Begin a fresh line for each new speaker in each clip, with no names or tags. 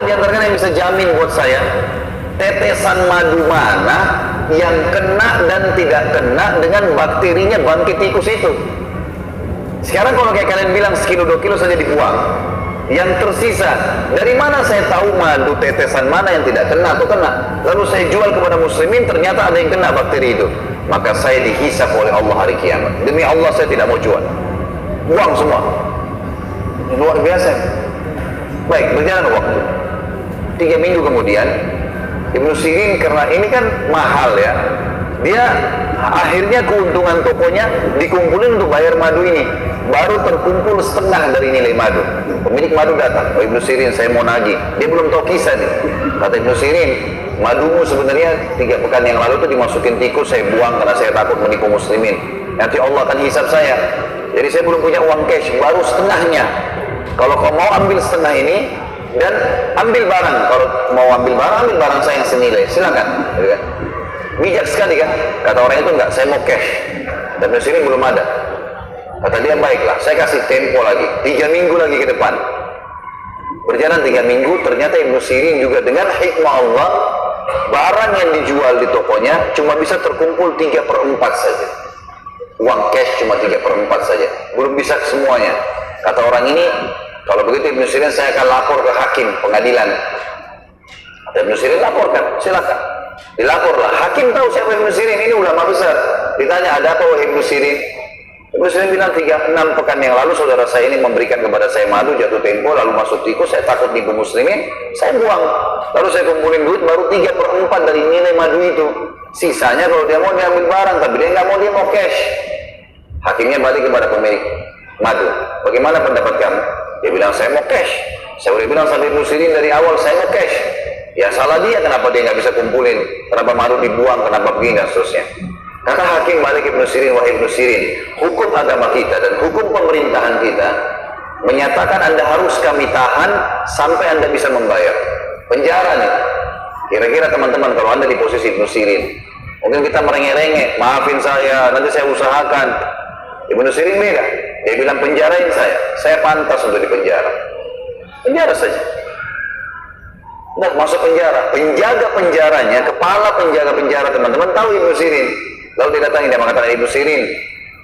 di antara kalian yang bisa jamin buat saya tetesan madu mana yang kena dan tidak kena dengan bakterinya bangkit tikus itu? Sekarang kalau kayak kalian bilang sekilo 2 kilo saja dibuang, yang tersisa dari mana saya tahu madu tetesan mana yang tidak kena atau kena? Lalu saya jual kepada muslimin, ternyata ada yang kena bakteri itu, maka saya dihisap oleh Allah hari kiamat. Demi Allah saya tidak mau jual, buang semua. Luar biasa. Baik, berjalan waktu 3 minggu kemudian, Ibnu Sirin, karena ini kan mahal ya, dia akhirnya keuntungan tokonya dikumpulin untuk bayar madu ini. Baru terkumpul setengah dari nilai madu. Pemilik madu datang, "Oh Ibnu Sirin, saya mau nagih." Dia belum tahu kisah nih. Kata Ibnu Sirin, "Madumu sebenarnya 3 pekan yang lalu tuh dimasukin tikus, saya buang karena saya takut menipu muslimin. Nanti Allah akan hisab saya. Jadi saya belum punya uang cash, baru setengahnya. Kalau kau mau ambil setengah ini dan ambil barang, kalau mau ambil barang saya yang senilai, silakan." Bijak sekali kan? Kata orang itu, "Enggak, saya mau cash." Dan Ibnu Sirin belum ada. Kata dia, "Baiklah, saya kasih tempo lagi 3 minggu lagi ke depan." Berjalan 3 minggu, ternyata Ibnu Sirin juga dengan hikmah Allah, barang yang dijual di tokonya cuma bisa terkumpul 3/4 saja. Uang cash cuma 3/4 saja, belum bisa semuanya. Kata orang ini, "Kalau begitu Ibnu Sirin, saya akan lapor ke hakim pengadilan." Kata Ibnu Sirin, "Laporkan, silakan." Dilaporlah, hakim tahu siapa Ibnu Sirin, ini ulama besar. Ditanya, "Ada apa wahai Ibnu Sirin?" Ibnu Sirin bilang, 6 pekan yang lalu saudara saya ini memberikan kepada saya madu, jatuh tempo, lalu masuk tikus, saya takut nipu muslimin, saya buang. Lalu saya kumpulin duit, baru 3/4 dari nilai madu itu. Sisanya kalau dia mau diambil barang, tapi dia nggak mau, dia mau cash." Hakimnya balik kepada pemilik madu, "Bagaimana pendapat kamu?" Dia bilang, "Saya mau cash." Saya udah bilang sama Ibnu Sirin dari awal, saya mau cash. Ya salah dia, kenapa dia nggak bisa kumpulin, kenapa madu dibuang, kenapa begini dan seterusnya. Kata hakim balik Ibnu Sirin, "Wahai Ibnu Sirin, hukum agama kita dan hukum pemerintahan kita menyatakan Anda harus kami tahan sampai Anda bisa membayar. Penjara nih." Kira-kira teman-teman kalau Anda di posisi Ibnu Sirin, mungkin kita merengek-rengek, "Maafin saya, nanti saya usahakan." Ibnu Sirin beda, dia bilang, "Penjarain saya pantas untuk dipenjara. Penjara saja." Nah, masuk penjara, penjaga penjaranya, kepala penjaga penjara, teman-teman tahu Ibnu Sirin. Lalu dia datangi, dia mengatakan, "Ibnu Sirin,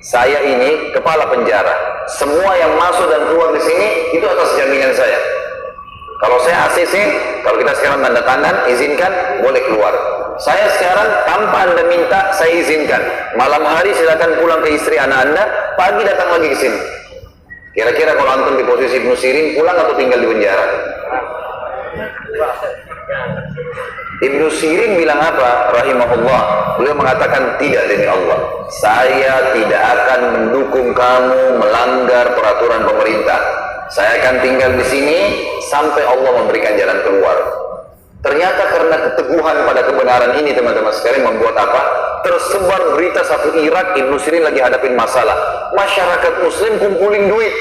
saya ini kepala penjara. Semua yang masuk dan keluar di sini itu atas jaminan saya. Kalau saya ACC, kalau kita sekarang tanda tangan, izinkan, boleh keluar. Saya sekarang tanpa Anda minta, saya izinkan. Malam hari silakan pulang ke istri anak Anda, pagi datang lagi ke sini." Kira-kira kalau antum di posisi Ibnu Sirin, pulang atau tinggal di penjara? Ibnu Sirin bilang apa? Rahimahullah. Beliau mengatakan, "Tidak, demi Allah, saya tidak akan mendukung kamu melanggar peraturan pemerintah. Saya akan tinggal di sini sampai Allah memberikan jalan keluar." Ternyata karena keteguhan pada kebenaran ini, teman-teman sekalian, membuat apa? Tersebar berita satu Irak, Ibnu Sirin lagi hadapin masalah. Masyarakat Muslim kumpulin duit,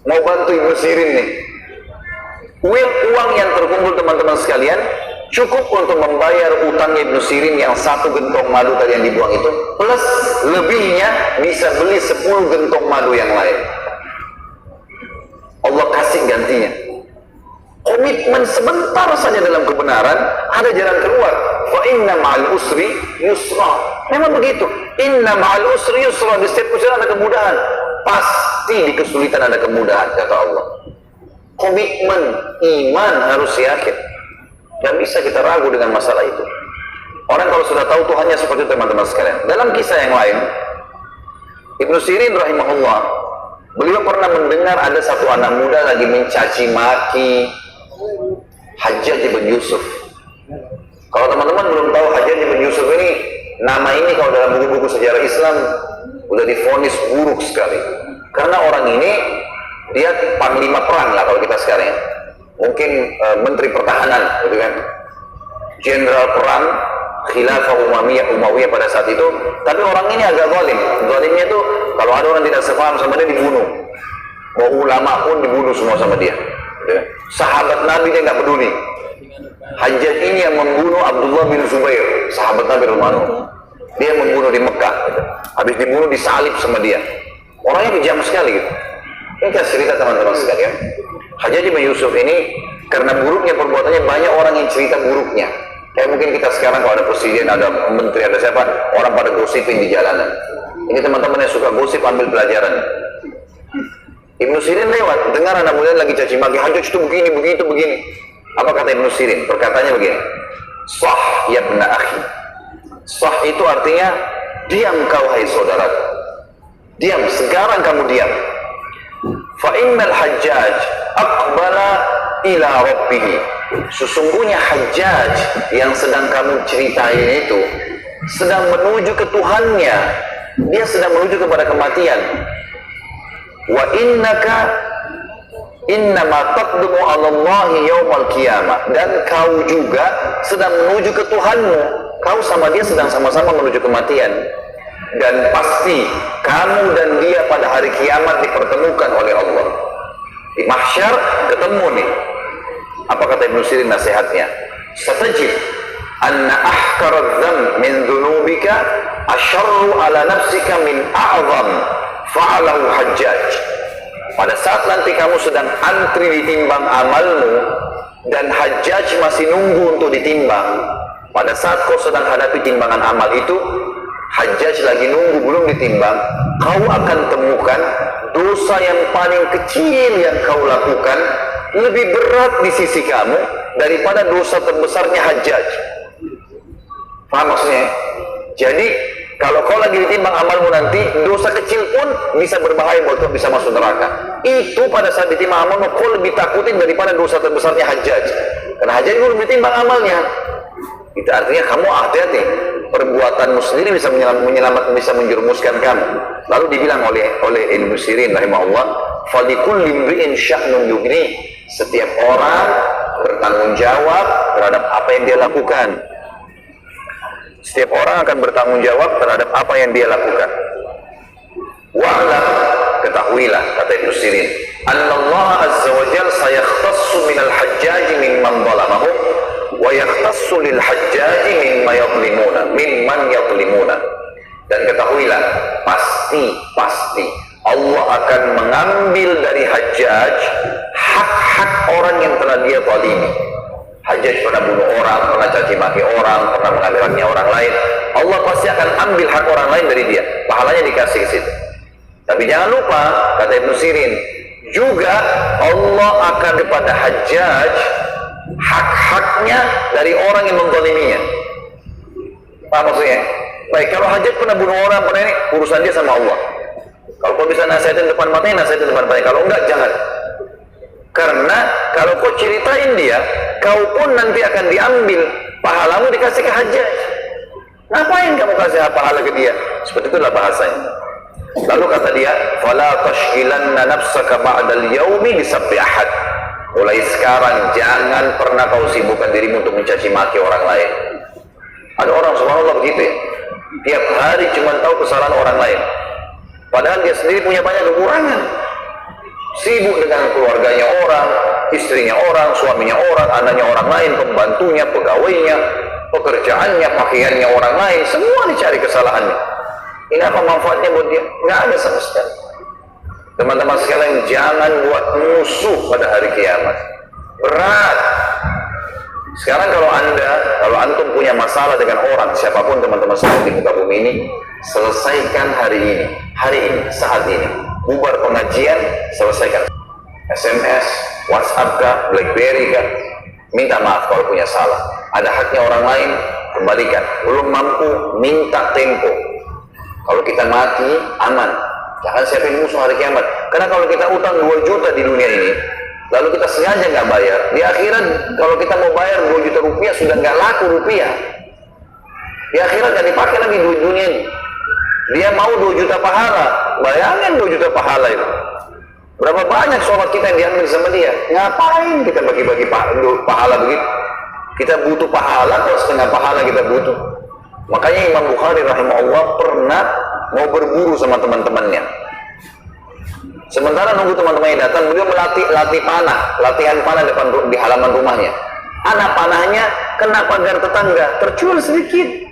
mau bantu Ibnu Sirin nih. Uang yang terkumpul, teman-teman sekalian, cukup untuk membayar utang Ibnu Sirin yang 1 gentong madu tadi yang dibuang itu, plus lebihnya bisa beli 10 gentong madu yang lain. Allah kasih gantinya. Komitmen sebentar saja dalam kebenaran, ada jalan keluar. Fa inna ma'al usri yusra. Memang begitu. Inna ma'al usri yusra. Di setiap ujian ada kemudahan. Pasti di kesulitan ada kemudahan, kata Allah. Komitmen iman harus yakin. Gak bisa kita ragu dengan masalah itu. Orang kalau sudah tahu Tuhannya seperti itu, teman-teman sekalian. Dalam kisah yang lain, Ibnu Sirin rahimahullah, beliau pernah mendengar ada satu anak muda lagi mencaci maki Hajjaj bin Yusuf. Kalau teman-teman belum tahu Hajjaj bin Yusuf ini, nama ini kalau dalam buku-buku sejarah Islam udah divonis buruk sekali. Karena orang ini dia panglima perang lah kalau kita sekarang ya. Mungkin menteri pertahanan gitu kan, jenderal perang khilafah Umayyah pada saat itu. Tapi orang ini agak zalim. Zalimnya itu kalau ada orang tidak sepaham sama dia dibunuh. Mau ulama pun dibunuh semua sama dia. Sahabat Nabi dia nggak peduli. Hajjaj ini yang membunuh Abdullah bin Zubair, sahabat Nabi Rumano. Dia membunuh di Mekah. Habis dibunuh disalib sama dia. Orangnya kejam sekali gitu. Ini kan cerita teman-teman sekalian. Hajjaj bin Yusuf ini Karena buruknya perbuatannya, banyak orang yang cerita buruknya. Kayak mungkin kita sekarang kalau ada presiden, ada menteri, ada siapa, orang pada gosipin di jalanan. Ini teman-teman yang suka gosip, ambil pelajaran. Ibnu Sirin lewat, dengar anak muda lagi caci maki, Hajjaj itu begini, begitu, begini. Apa kata Ibnu Sirin? Perkataannya begini, sah ya bna akhi. Sah itu artinya, diam kau hai saudaraku. Diam, sekarang kamu diam. Fa innal Hajjaj aqbala ila rabbih. Sesungguhnya Hajjaj yang sedang kamu ceritain itu sedang menuju ke Tuhannya. Dia sedang menuju kepada kematian. Wa innaka innama taqdumu 'ala Allahi yaumal qiyamah. Dan kau juga sedang menuju ke Tuhanmu. Kau sama dia sedang sama-sama menuju kematian. Dan pasti kamu dan dia pada hari kiamat dipertemukan oleh Allah. Di mahsyar ketemu nih. Apa kata Ibnu Sirin nasihatnya? Satajid anna ahkaradz dzamb min dzunubika asyarru ala nafsika min a'zam fa'alahu Hajjaj. Pada saat nanti kamu sedang antri ditimbang amalmu dan Hajjaj masih nunggu untuk ditimbang. Pada saat kau sedang hadapi timbangan amal itu, Hajjaj lagi nunggu belum ditimbang, kau akan temukan dosa yang paling kecil yang kau lakukan lebih berat di sisi kamu daripada dosa terbesarnya Hajjaj. Paham maksudnya? Jadi kalau kau lagi ditimbang amalmu nanti, dosa kecil pun bisa berbahaya buat kau, bisa masuk neraka. Itu pada saat ditimbang amalmu kau lebih takutin daripada dosa terbesarnya Hajjaj. Karena Hajjaj belum ditimbang amalnya. Itu artinya kamu hati-hati. Perbuatanmu sendiri bisa menyelamatkan, bisa menjerumuskan kamu. Lalu dibilang oleh Ibnu Sirin rahimahullah, "Falikulli imri'in sya'nun yughni." Setiap orang bertanggung jawab terhadap apa yang dia lakukan. Setiap orang akan bertanggung jawab terhadap apa yang dia lakukan. Wa'lam, ketahuilah kata Ibnu Sirin, "Annallaha azza wa jalla sayakhtassu minal hajjaj mimman zalamahu wa yakhtassu lil hajjaj mimman yadhlimuna." Dan ketahuilah, pasti Allah akan mengambil dari Hajjaj hak-hak orang yang telah dia zalimi. Hajjaj pernah bunuh orang, pernah caci maki orang, pernah mengambil haknya orang lain. Allah pasti akan ambil hak orang lain dari dia, pahalanya dikasih ke situ. Tapi jangan lupa, kata Ibnu Sirin, juga Allah akan kepada Hajjaj hak-haknya dari orang yang menzaliminya. Apa maksudnya? Baik, kalau Hajjaj pernah bunuh orang, pernah ini, urusan dia sama Allah. Kalau kau bisa nasihatin depan matanya, nasihatin depan matanya. Kalau enggak, jangan. Karena kalau kau ceritain dia, kau pun nanti akan diambil pahalamu dikasih ke Hajjaj. Ngapain kamu kasih pahala ke dia? Seperti itulah bahasanya. Lalu kata dia, "Fala tashghilanna nafsaka ba'dal yaumi bisabbi ahad." Mulai sekarang jangan pernah kau sibukkan dirimu untuk mencaci maki orang lain. Ada orang subhanallah begitu ya. Tiap hari cuma tahu kesalahan orang lain. Padahal dia sendiri punya banyak kekurangan. Sibuk dengan keluarganya orang, istrinya orang, suaminya orang, anaknya orang lain, pembantunya, pegawainya, pekerjaannya, pakaiannya orang lain, semua dicari kesalahannya. Ini apa manfaatnya buat dia? Nggak ada sama sekali. Teman-teman sekalian, jangan buat musuh pada hari kiamat. Berat. Sekarang kalau antum punya masalah dengan orang, siapapun teman-teman sekalian di muka bumi ini, selesaikan hari ini, saat ini. Bubar pengajian, selesaikan. SMS, WhatsApp kah, BlackBerry kah, minta maaf kalau punya salah. Ada haknya orang lain, kembalikan. Belum mampu, minta tempo. Kalau kita mati, aman. Jangan siapin musuh hari kiamat. Karena kalau kita utang 2 juta di dunia ini, lalu kita sengaja nggak bayar, di akhirat kalau kita mau bayar 2 juta rupiah sudah nggak laku rupiah. Di akhirat nggak dipakai lagi duit dunia ini. Dia mau 2 juta pahala, bayangin 2 juta pahala itu. Berapa banyak sholat kita yang diambil sama dia? Ngapain kita bagi-bagi pahala begitu? Kita butuh pahala, kalau setengah pahala kita butuh. Makanya Imam Bukhari rahimahullah pernah mau berburu sama teman-temannya. Sementara nunggu teman-temannya datang, beliau latihan panah di halaman rumahnya. Anak panahnya kena pagar tetangga, tercul sedikit.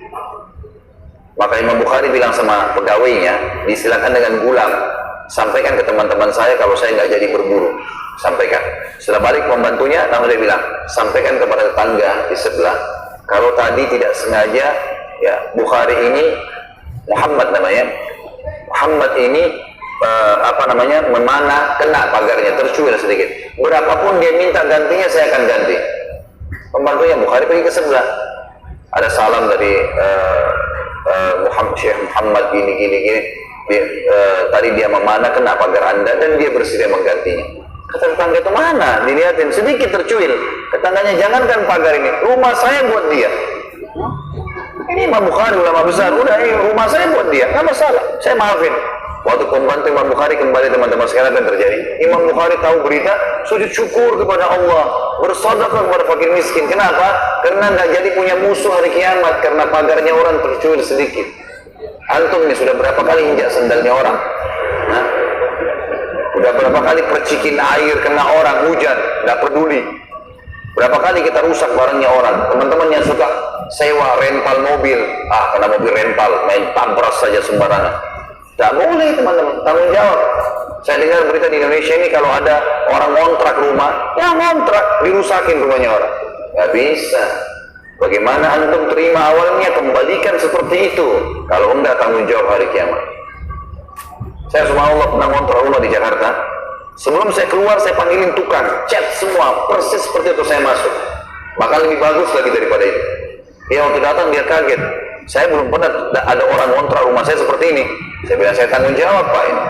Maka Imam Bukhari bilang sama pegawainya, disilakan dengan gulam, sampaikan ke teman-teman saya kalau saya nggak jadi berburu. sampaikan. Setelah balik pembantunya, namun dia bilang, sampaikan kepada tetangga di sebelah, kalau tadi tidak sengaja, ya Bukhari ini, Muhammad namanya, Muhammad ini memanah, kena pagarnya, tercuil sedikit. Berapapun dia minta gantinya, saya akan ganti. Pembantunya Bukhari pergi ke sebelah. Ada salam dari Syekh Muhammad gini. Tadi dia memanah, kena pagar Anda, dan dia bersedia menggantinya. Kata tetangga itu, mana? Dilihatin, sedikit tercuil. Tetangganya, jangankan pagar ini, rumah saya buat dia. Ini Imam Bukhari, ulama besar. Udah, ini rumah saya buat dia, nggak masalah, saya maafin. Waktu pembantu Imam Bukhari kembali, teman-teman sekarang, apa yang terjadi? Imam Bukhari tahu berita, sujud syukur kepada Allah, bersedekah kepada fakir miskin. Kenapa? Karena nggak jadi punya musuh hari kiamat, karena pagarnya orang tercuil sedikit. Antum nih sudah berapa kali injak sendalnya orang? Nah, udah berapa kali percikin air kena orang, hujan, nggak peduli. Berapa kali kita rusak barangnya orang? Teman-teman yang suka sewa rental mobil, kena mobil rental, main tabras saja sembarangan. Tidak boleh, teman-teman, tanggung jawab. Saya dengar berita di Indonesia ini, kalau ada orang ngontrak rumah, ya ngontrak, dirusakin rumahnya orang. Nggak bisa. Bagaimana antum terima awalnya, kembalikan seperti itu. Kalau enggak, tanggung jawab hari kiamat. Saya subhanallah pernah ngontrak rumah di Jakarta. Sebelum saya keluar, saya panggilin tukang, cat semua, persis seperti itu saya masuk. Bahkan lebih bagus lagi daripada itu. Dia waktu datang, dia kaget. Saya belum pernah ada orang ngontrak rumah saya seperti ini. Saya bilang, saya tanggung jawab Pak ini.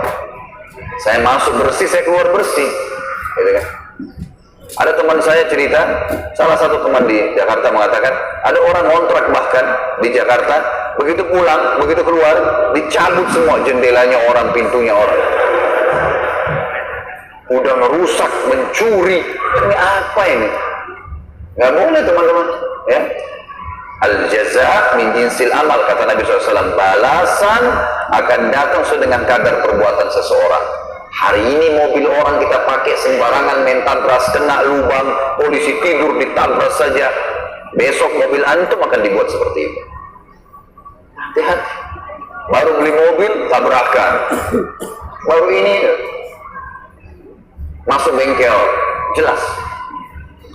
Saya masuk bersih, saya keluar bersih. Gitu kan? Ada teman saya cerita, salah satu teman di Jakarta mengatakan, ada orang ngontrak bahkan di Jakarta, begitu pulang, begitu keluar, dicabut semua jendelanya orang, pintunya orang. Udah ngerusak, mencuri. Ini apa ini? Nggak boleh, teman-teman. Ya. Al-jaza' min jinsil amal, kata Nabi SAW. Balasan akan datang sesuai dengan kadar perbuatan seseorang. Hari ini mobil orang kita pakai sembarangan, main tabras, kena lubang, polisi tidur ditabras saja. Besok mobil antum akan dibuat seperti itu. Hati-hati. Baru beli mobil, tabrakan. Baru ini masuk bengkel, jelas.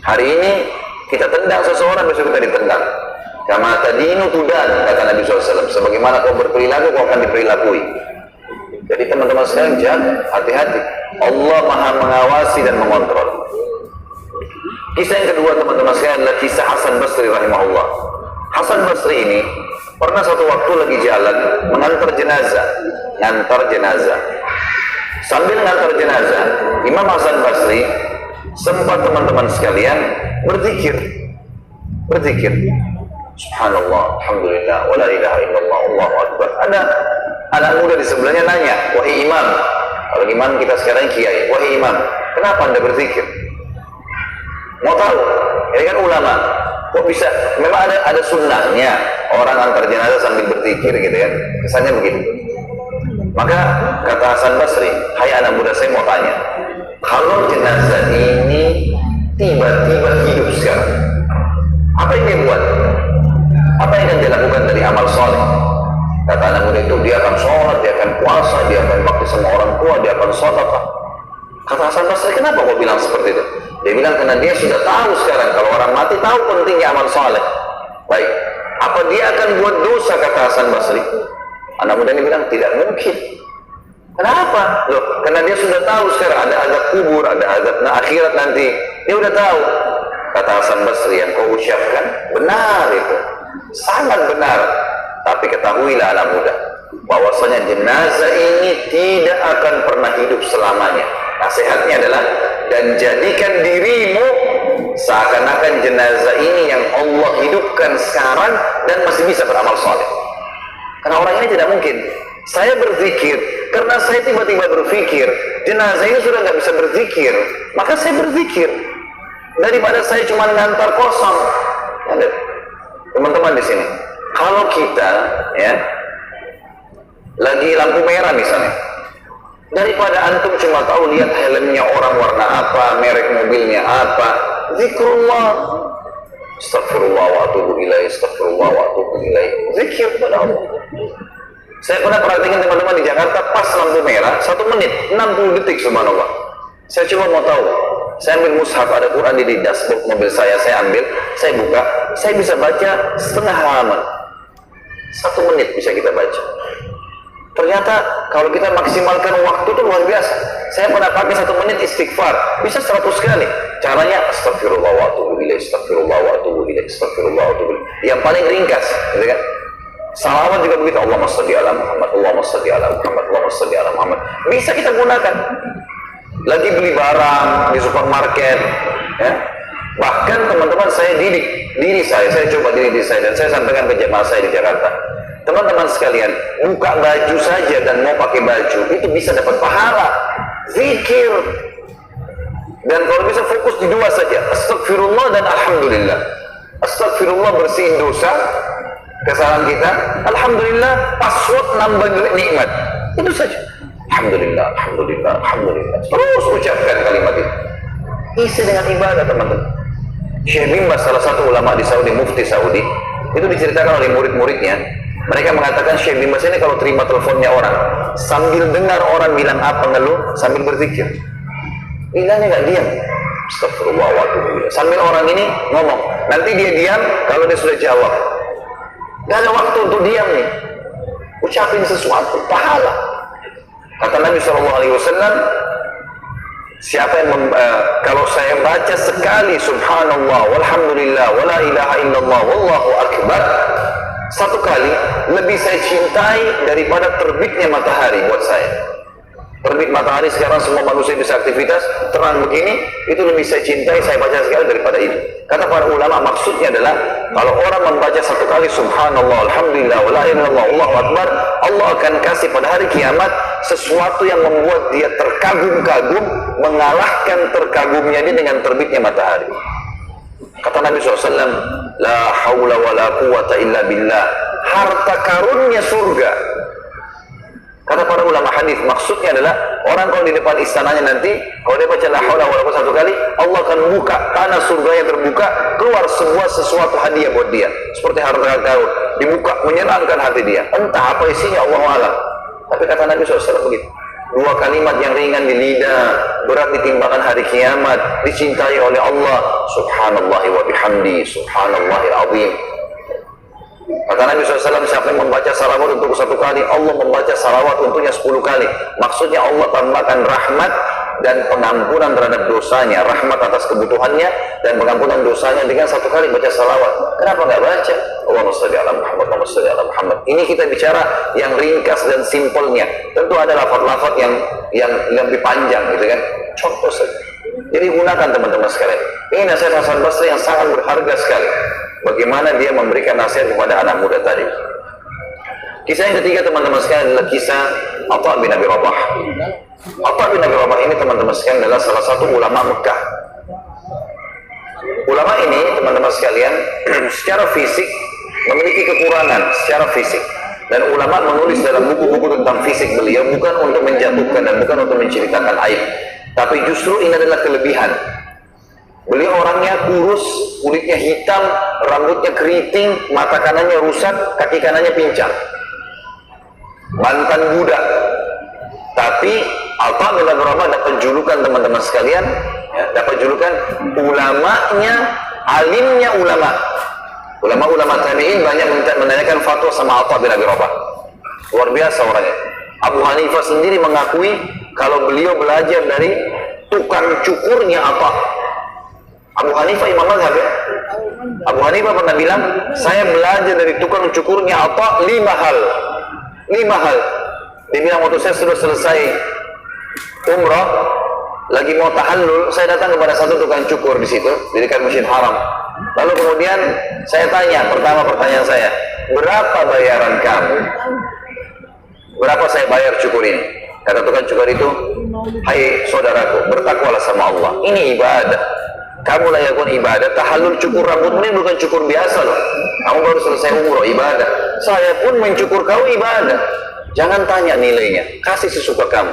Hari ini kita tendang seseorang, besok kita ditendang. Kama tadinu tudan, kata Nabi SAW. Sebagaimana kau berperilaku, kau akan diperilakui. Jadi teman-teman sekalian, jangan, hati-hati. Allah maha mengawasi dan mengontrol. Kisah yang kedua, teman-teman sekalian, adalah kisah Hasan Basri rahimahullah. Hasan Basri ini pernah satu waktu lagi jalan mengantar jenazah. Sambil mengantar jenazah, Imam Hasan Basri sempat, teman-teman sekalian, berzikir. Subhanallah, alhamdulillah, wa la ilaha illallah, Allahu akbar. Ada anak muda di sebelahnya nanya, wahai imam, kalau imam kita sekarang kiai, wahai imam, kenapa anda berzikir? Mau tahu? Ini kan ulama. Kok bisa? Memang ada sunnahnya orang antar jenazah sambil berzikir gitu kan? Kesannya begitu. Maka kata Hasan Basri, hai anak muda, saya mau tanya, kalau jenazah ini tiba-tiba hidup sekarang, apa yang dia buat? Apa yang akan dia lakukan dari amal soleh? Kata anak muda itu, dia akan sholat, dia akan puasa, dia akan bakti sama orang tua, dia akan sedekah. Kata Hasan Basri, kenapa kau bilang seperti itu? Dia bilang, karena dia sudah tahu sekarang, kalau orang mati tahu pentingnya amal soleh. Baik, apa dia akan buat dosa, kata Hasan Basri? Anak muda ini bilang, tidak mungkin. Kenapa? Loh, karena dia sudah tahu sekarang ada azab kubur, ada azab akhirat nanti. Dia udah tahu. Kata Hasan Basri, yang kau ucapkan benar itu, sangat benar. Tapi ketahuilah anak muda, bahwasanya jenazah ini tidak akan pernah hidup selamanya. Nasihatnya adalah, dan jadikan dirimu seakan-akan jenazah ini yang Allah hidupkan sekarang dan masih bisa beramal soleh. Karena orang ini tidak mungkin. Saya berzikir karena saya tiba-tiba berpikir jenazah ini sudah nggak bisa berzikir, maka saya berzikir daripada saya cuma ngantar kosong. Ada teman-teman di sini, kalau kita ya lagi lampu merah misalnya, daripada antum cuma tahu lihat helmnya orang warna apa, merek mobilnya apa, zikrullah, astagfirullah wa atubu ilaih, astagfirullah wa atubu ilaih, zikir kepada Allah. Saya pernah perhatikan teman-teman di Jakarta, pas lampu merah 1 menit 60 detik, subhanallah. Saya cuma mau tahu, saya ambil mushaf, ada Quran di dashboard mobil saya ambil, saya buka, saya bisa baca setengah halaman. 1 menit bisa kita baca. Ternyata kalau kita maksimalkan waktu itu luar biasa. Saya pernah pakai 1 menit istighfar, bisa 100 kali. Caranya astagfirullah wa atubu ilaih, astagfirullah wa atubu ilaih, astagfirullah wa atubu ilaih. Yang paling ringkas, gitu kan? Salawat juga begitu, Allahumma shalli ala Muhammad, Allahumma shalli ala Muhammad, Allahumma shalli ala Muhammad. Bisa kita gunakan. Lagi beli barang di supermarket, ya. Bahkan teman-teman saya didik diri saya coba diri saya, dan saya sampaikan ke jemaah saya di Jakarta. Teman-teman sekalian, buka baju saja dan mau pakai baju itu bisa dapat pahala, zikir. Dan kalau bisa fokus di 2 saja, astagfirullah dan alhamdulillah. Astagfirullah bersihin dosa, kesalahan kita. Alhamdulillah password nambah nikmat. Itu saja. Alhamdulillah, alhamdulillah, alhamdulillah. Terus ucapkan kalimat itu. Isi dengan ibadah, teman-teman. Syekh bin Baz, salah satu ulama di Saudi, mufti Saudi, itu diceritakan oleh murid-muridnya. Mereka mengatakan Syekh bin Baz ini kalau terima teleponnya orang, sambil dengar orang bilang apa ngeluh, sambil berzikir. Bilangnya nggak diam. Astagfirullah wa atubu ilaih. Sambil orang ini ngomong, nanti dia diam kalau dia sudah jawab. Gak ada waktu untuk diam nih. Ucapin sesuatu, pahala. Kata Nabi SAW, siapa yang kalau saya baca sekali subhanallah walhamdulillah wala ilaha illallah wallahu akbar 1 kali, lebih saya cintai daripada terbitnya matahari buat saya. Terbit matahari sekarang semua manusia bisa aktivitas, terang begini, itu lebih saya cintai, saya baca sekali daripada itu. Kata para ulama, maksudnya adalah kalau orang membaca 1 kali subhanallah alhamdulillah wala ilaha illallah wallahu akbar, Allah akan kasih pada hari kiamat sesuatu yang membuat dia terkagum-kagum, mengalahkan terkagumnya dia dengan terbitnya matahari. Kata Nabi SAW, la hawla wa la quwata illa billah, harta karunnya surga. Kata para ulama hadis, maksudnya adalah orang kalau di depan istananya nanti, kalau dia baca la haula wa la quwata 1 kali, Allah akan buka tanah surganya, terbuka, keluar sebuah sesuatu hadiah buat dia, seperti harta karun, dibuka, menyenangkan hati dia. Entah apa isinya, Allahu a'lam. Tapi kata Nabi SAW begitu. 2 kalimat yang ringan di lidah, berat di timbangan hari kiamat, dicintai oleh Allah. Subhanallahi wa bihamdi, subhanallahil azim. Kata Nabi SAW, siapa yang membaca salawat untuk 1 kali, Allah membaca salawat untuknya 10 kali. Maksudnya Allah tambahkan rahmat dan pengampunan terhadap dosanya, rahmat atas kebutuhannya dan pengampunan dosanya dengan 1 kali baca salawat. Kenapa nggak baca? Allahumma shalli ala Muhammad, Allahumma shalli ala Muhammad. Ini kita bicara yang ringkas dan simpelnya. Tentu ada lafaz-lafaz yang lebih panjang, gitu kan? Contoh saja. Jadi gunakan teman-teman sekalian. Ini nasihat Hasan Basri yang sangat berharga sekali. Bagaimana dia memberikan nasihat kepada anak muda tadi. Kisah yang ketiga teman-teman sekalian adalah kisah Atha bin Abi Rabah. Atha bin Abi Rabah ini teman-teman sekalian adalah salah satu ulama Mekah. Ulama ini teman-teman sekalian secara fisik memiliki kekurangan secara fisik. Dan ulama menulis dalam buku-buku tentang fisik beliau bukan untuk menjatuhkan dan bukan untuk menceritakan aib. Tapi justru ini adalah kelebihan. Beliau orangnya kurus, kulitnya hitam, rambutnya keriting, mata kanannya rusak, kaki kanannya pincang. Mantan budak. Tapi Atha bin Abi Rabah dapat julukan teman-teman sekalian, ya, dapat julukan ulamanya, alimnya ulama. Ulama-ulama tabi'in banyak menanyakan fatwa sama Atha bin Abi Rabah. Luar biasa orangnya. Abu Hanifah sendiri mengakui kalau beliau belajar dari tukang cukurnya Atha. Abu Hanifah imam mazhab ya. Abu Hanifah pernah bilang, saya belajar dari tukang cukurnya Atha 5 hal. 5 hal. Dia bilang waktu saya sudah selesai umrah, lagi mau tahallul, saya datang kepada satu tukang cukur di situ, di dekat Masjid Haram. Lalu kemudian saya tanya, pertanyaan saya, berapa bayaran kamu? Berapa saya bayar cukur ini? Kata tukang cukur itu, hai saudaraku, bertakwalah sama Allah. Ini ibadah. Kamu lakukan ibadah, tahallul cukur rambut ini bukan cukur biasa loh. Kamu baru selesai umroh, ibadah. Saya pun mencukur kau ibadah. Jangan tanya nilainya, kasih sesuka kamu.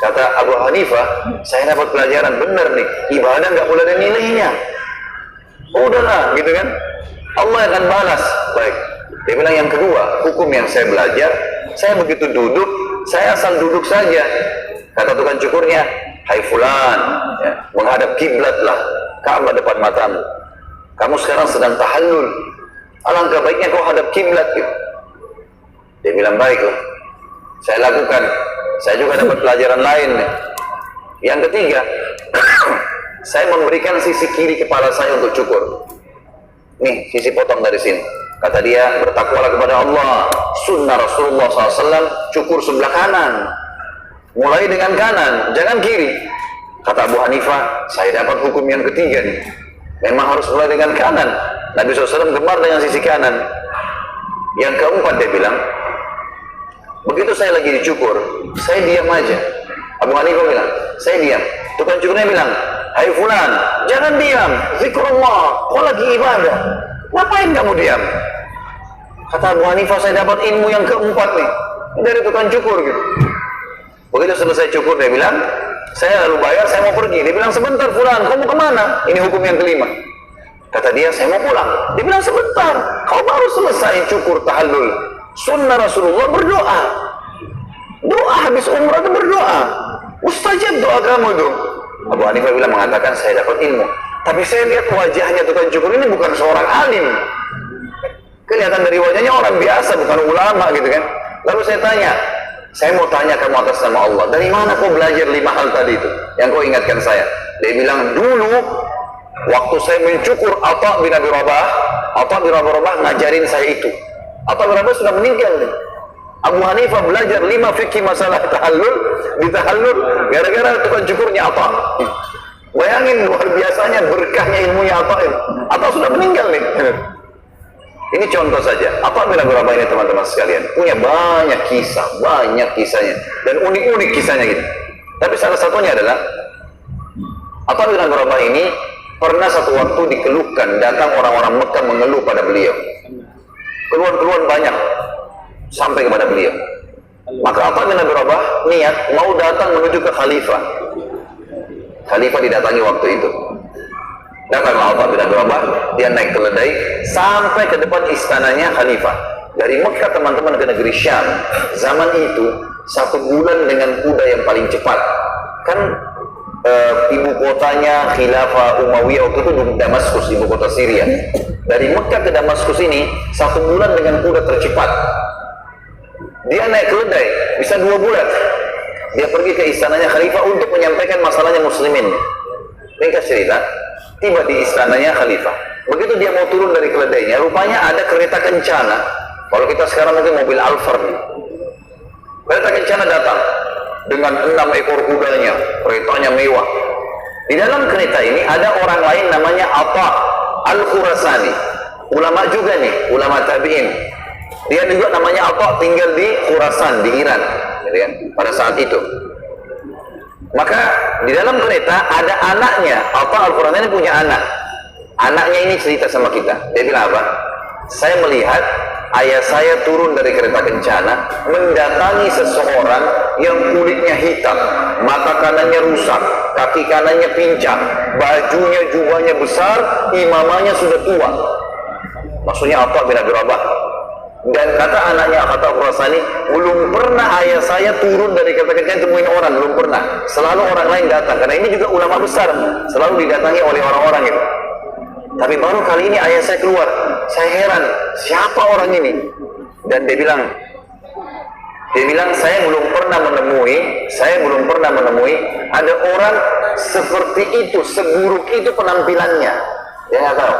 Kata Abu Hanifah, saya dapat pelajaran benar nih, ibadah nggak boleh ada nilainya. Udahlah, gitu kan? Allah akan balas. Baik. Dia bilang yang kedua, hukum yang saya belajar, saya begitu duduk, saya asal duduk saja. Kata tukang cukurnya, hai fulan, ya, menghadap kiblatlah, Ka'bah depan matamu. Kamu sekarang sedang tahallul, alangkah baiknya kau hadap kiblat gitu. Dia bilang, baik loh, saya lakukan. Saya juga dapat pelajaran lain nih. Yang ketiga, saya memberikan sisi kiri kepala saya untuk cukur. Nih, sisi potong dari sini. Kata dia, bertakwalah kepada Allah. Sunnah Rasulullah SAW, cukur sebelah kanan. Mulai dengan kanan, jangan kiri. Kata Abu Hanifah, saya dapat hukum yang ketiga nih. Memang harus mulai dengan kanan. Nabi SAW gemar dengan sisi kanan. Yang keempat dia bilang, begitu saya lagi dicukur, saya diam aja. Abu Hanifah bilang, saya diam. Tukang cukurnya bilang, hai fulan, jangan diam, zikrullah, kau lagi ibadah, ngapain kamu diam? Kata Abu Hanifah, saya dapat ilmu yang keempat nih, dari tukang cukur gitu. Begitu selesai cukur, dia bilang, saya lalu bayar, saya mau pergi. Dia bilang, sebentar fulan, kau mau kemana? Ini hukum yang kelima. Kata dia, saya mau pulang. Dia bilang, sebentar, kau baru selesai cukur tahallul. Sunnah Rasulullah berdoa. Doa habis umrah itu berdoa. Mustajab doa kamu itu. Abu Hanifah bilang, mengatakan saya dapat ilmu. Tapi saya lihat wajahnya tukang cukur ini bukan seorang alim. Kelihatan dari wajahnya orang biasa, bukan ulama gitu kan. Lalu saya tanya, saya mau tanya kamu atas nama Allah, dari mana kau belajar 5 hal tadi itu yang kau ingatkan saya? Dia bilang, dulu waktu saya mencukur Atha bin Abi Rabah, Atha bin Abi Rabah ngajarin saya itu. Atha bin Rabah sudah meninggal nih. Abu Hanifah belajar 5 fikih masalah tahallul, di tahallul gara-gara tukang cukurnya Atha. Bayangin luar biasanya berkahnya ilmunya Atha ini. Atha sudah meninggal nih. Ini contoh saja. Atha bin Abi Rabah ini teman-teman sekalian punya banyak kisahnya dan unik-unik kisahnya gitu. Tapi salah satunya adalah Atha bin Abi Rabah ini pernah satu waktu dikeluhkan, datang orang-orang Mekah mengeluh pada beliau. Keluhan-keluhan banyak sampai kepada beliau. Maka Atha bin Abi Rabah niat mau datang menuju ke khalifah. Khalifah didatangi waktu itu. Datanglah Atha bin Abi Rabah, dia naik keledai sampai ke depan istananya khalifah. Dari Mekah teman-teman ke negeri Syam, zaman itu 1 bulan dengan kuda yang paling cepat. Kan ibu kotanya Khilafah Umayyah waktu itu di Damaskus, ibu kota Syria. Dari Mekah ke Damaskus ini 1 bulan dengan kuda tercepat. Dia naik keledai bisa 2 bulan. Dia pergi ke istananya khalifah untuk menyampaikan masalahnya muslimin. Ringkas cerita, tiba di istananya khalifah. Begitu dia mau turun dari keledainya, rupanya ada kereta kencana. Kalau kita sekarang mungkin mobil Alphard. Kereta kencana datang dengan 6 ekor kudanya, keretanya mewah. Di dalam kereta ini ada orang lain namanya Atha Al-Khurasani. Ulama juga nih, ulama tabi'in. Dia juga namanya Atha, tinggal di Khurasan, di Iran, gitu kan, pada saat itu. Maka di dalam kereta ada anaknya. Atha Al-Khurasani punya anak. Anaknya ini cerita sama kita. Dia bilang apa? Saya melihat ayah saya turun dari kereta kencana mendatangi seseorang yang kulitnya hitam, mata kanannya rusak, kaki kanannya pincang, bajunya jubahnya besar, imamahnya sudah tua. Maksudnya Atha bin Abi Rabah. Dan kata anaknya kata Khurasani, belum pernah ayah saya turun dari kereta kencana temuin orang, belum pernah. Selalu orang lain datang, karena ini juga ulama besar, selalu didatangi oleh orang-orang itu. Tapi baru kali ini ayah saya keluar. Saya heran, siapa orang ini? Dan dia bilang, saya belum pernah menemui ada orang seperti itu, seburuk itu penampilannya. Dia nggak tahu.